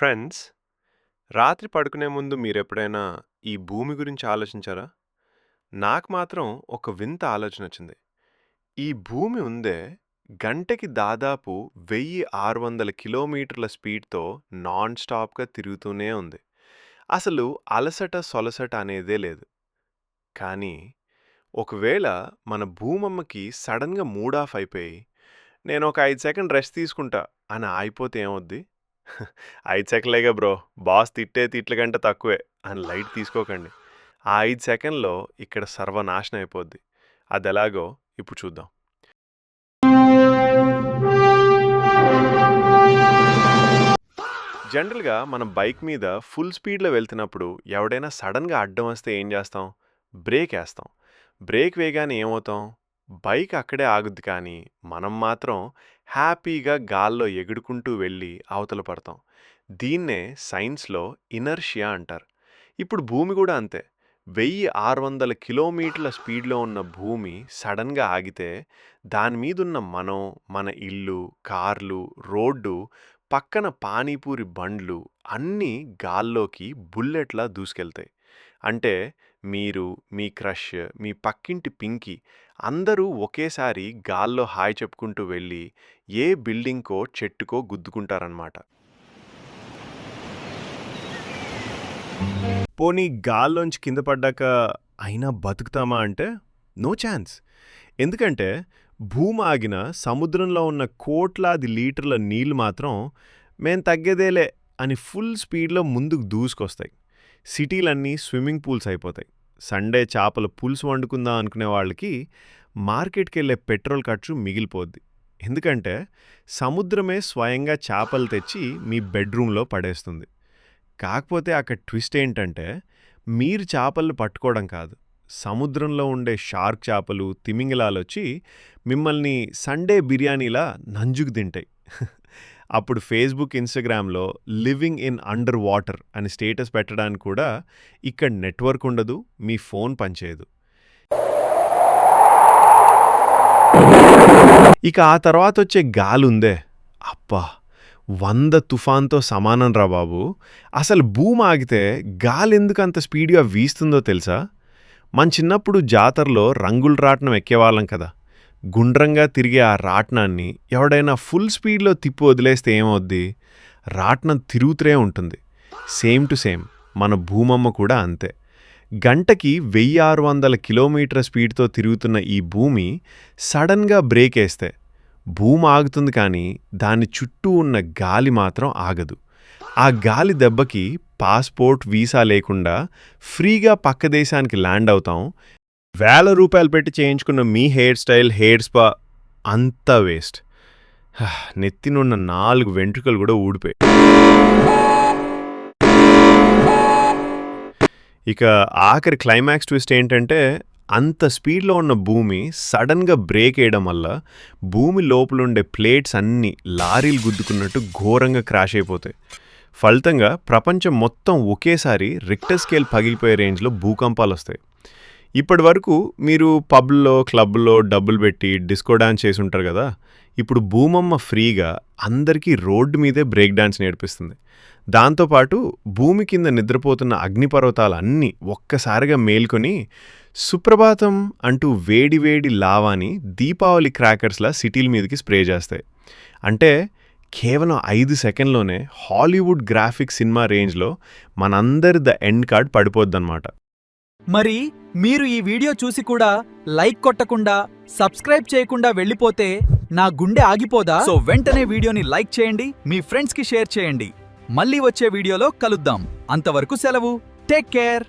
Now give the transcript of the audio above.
Friends, రాత్రి పడుకునే ముందు మీరెప్పుడైనా ఈ భూమి గురించి ఆలోచించారా? నాకు మాత్రం ఒక వింత ఆలోచనొచ్చింది. ఈ భూమి ఉందే, గంటకి దాదాపు 1600 కిలోమీటర్ల స్పీడ్‌తో నాన్ స్టాప్‌గా తిరుగుతూనే ఉంది. అసలు అలసట, సొలసట అనేదే లేదు. కానీ, ఒకవేళ మన భూమమ్మకి సడెన్‌గా మూడ్ ఆఫ్ అయిపోయి, నేనొక 5 సెకండ్ రెస్ట్ తీసుకుంటా అని ఆగిపోతే ఏమవుద్ది? 5 సెకన్లేగా బ్రో, బాస్ తిట్టే తిట్ల కంటే తక్కువే అని లైట్ తీసుకోకండి. ఆ 5 సెకన్‌లో ఇక్కడ సర్వనాశనం అయిపోద్ది. అదెలాగో ఇప్పుడు చూద్దాం. జనరల్‌గా మనం బైక్ మీద ఫుల్ స్పీడ్‌లో వెళ్తున్నప్పుడు ఎవడైనా సడెన్‌గా అడ్డం వస్తే ఏం చేస్తాం? బ్రేకేస్తాం. బ్రేక్ వేయగానే ఏమవుతాం? బైక్ అక్కడే ఆగుద్ది కానీ, మనం మాత్రం హ్యాపీగా గాల్లో ఎగురుకుంటూ వెళ్ళి అవతల పడతాం. దీన్నే సైన్స్‌లో ఇనర్షియా అంటారు. ఇప్పుడు భూమి కూడా అంతే. 1600 కిలోమీటర్ల స్పీడ్‌లో ఉన్న భూమి సడెన్‌గా ఆగితే, దాని మీదున్న మనం, మన ఇల్లు, కార్లు, రోడ్డు, పక్కన పానీపూరి బండ్లు అన్నీ గాల్లోకి బుల్లెట్‌లా దూసుకెళ్తాయి. అంటే మీరు, మీ క్రష్, మీ పక్కింటి పింకీ అందరూ ఒకేసారి గాల్లో హాయ్ చెప్పుకుంటూ వెళ్ళి ఏ బిల్డింగ్‌కో, చెట్టుకో గుద్దుకుంటారనమాట. పోనీ గాల్లోంచి కింద పడ్డాక అయినా బతుకుతామా అంటే నో ఛాన్స్. ఎందుకంటే భూమి ఆగిన సముద్రంలో ఉన్న కోట్లాది లీటర్ల నీళ్లు మాత్రం మేం తగ్గేదేలే అని ఫుల్ స్పీడ్లో ముందుకు దూసుకొస్తాయి. సిటీలన్నీ స్విమ్మింగ్ పూల్స్ అయిపోతాయి. సండే చేపల పులుసు వండుకుందాం అనుకునే వాళ్ళకి మార్కెట్కి వెళ్ళే పెట్రోల్ ఖర్చు మిగిలిపోద్ది. ఎందుకంటే సముద్రమే స్వయంగా చేపలు తెచ్చి మీ బెడ్రూమ్లో పడేస్తుంది. కాకపోతే అక్కడ ట్విస్ట్ ఏంటంటే, మీరు చేపలను పట్టుకోవడం కాదు, సముద్రంలో ఉండే షార్క్ చేపలు, తిమింగలాలొచ్చి మిమ్మల్ని సండే బిర్యానీలా నంజుకు తింటాయి. అప్పుడు ఫేస్బుక్, ఇన్స్టాగ్రామ్లో లివింగ్ ఇన్ అండర్ వాటర్ అని స్టేటస్ పెట్టడానికి కూడా ఇక్కడ నెట్వర్క్ ఉండదు, మీ ఫోన్ పనిచేయదు. ఇక ఆ తర్వాత వచ్చే గాలుందే, అబ్బా 100 తుఫాన్తో సమానం రా బాబు. అసలు భూమి ఆగితే గాలి ఎందుకు అంత స్పీడ్గా వీస్తుందో తెలుసా? మన చిన్నప్పుడు జాతరలో రంగుల రాట్నం ఎక్కేవాళ్ళం కదా. గుండ్రంగా తిరిగే ఆ రాట్నాన్ని ఎవడైనా ఫుల్ స్పీడ్లో తిప్పి వదిలేస్తే ఏమవుద్ది? రాట్నం తిరుగుతూనే ఉంటుంది. సేమ్ టు సేమ్ మన భూమమ్మ కూడా అంతే. గంటకి 1600 కిలోమీటర్ల స్పీడ్తో తిరుగుతున్న ఈ భూమి సడన్గా బ్రేక్ వేస్తే భూమి ఆగుతుంది, కానీ దాని చుట్టూ ఉన్న గాలి మాత్రం ఆగదు. ఆ గాలి దెబ్బకి పాస్పోర్ట్, వీసా లేకుండా ఫ్రీగా పక్క దేశానికి ల్యాండ్ అవుతాం. ₹1000 పెట్టి చేయించుకున్న మీ హెయిర్ స్టైల్, హెయిర్ స్పా అంతా వేస్ట్. నెత్తినున్న 4 వెంట్రుకలు కూడా ఊడిపోయి. ఇక ఆఖరి క్లైమాక్స్ ట్విస్ట్ ఏంటంటే, అంత స్పీడ్లో ఉన్న భూమి సడన్గా బ్రేక్ వేయడం వల్ల భూమి లోపలుండే ప్లేట్స్ అన్నీ లారీలు గుద్దుకున్నట్టు ఘోరంగా క్రాష్ అయిపోతాయి. ఫలితంగా ప్రపంచం మొత్తం ఒకేసారి రిక్టర్ స్కేల్ పగిలిపోయే రేంజ్లో భూకంపాలు వస్తాయి. ఇప్పటి వరకు మీరు పబ్లో, క్లబ్లో డబ్బులు పెట్టి డిస్కో డాన్స్ చేసి ఉంటారు కదా. ఇప్పుడు భూమమ్మ ఫ్రీగా అందరికీ రోడ్డు మీదే బ్రేక్ డాన్స్ నేర్పిస్తుంది. దాంతోపాటు భూమి కింద నిద్రపోతున్న అగ్నిపర్వతాలన్నీ ఒక్కసారిగా మేల్కొని సుప్రభాతం అంటూ వేడివేడి లావాని దీపావళి క్రాకర్స్లా సిటీల మీదకి స్ప్రే చేస్తాయి. అంటే కేవలం 5 సెకండ్లోనే హాలీవుడ్ గ్రాఫిక్ సినిమా రేంజ్లో మనందరి ద ఎండ్ కార్డ్ పడిపోద్దన్నమాట. మరి మీరు ఈ వీడియో చూసి కూడా లైక్ కొట్టకుండా, సబ్స్క్రైబ్ చేయకుండా వెళ్ళిపోతే నా గుండె ఆగిపోదా? సో వెంటనే వీడియోని లైక్ చేయండి, మీ ఫ్రెండ్స్కి షేర్ చేయండి. మళ్ళీ వచ్చే వీడియోలో కలుద్దాం. అంతవరకు సెలవు. Take care.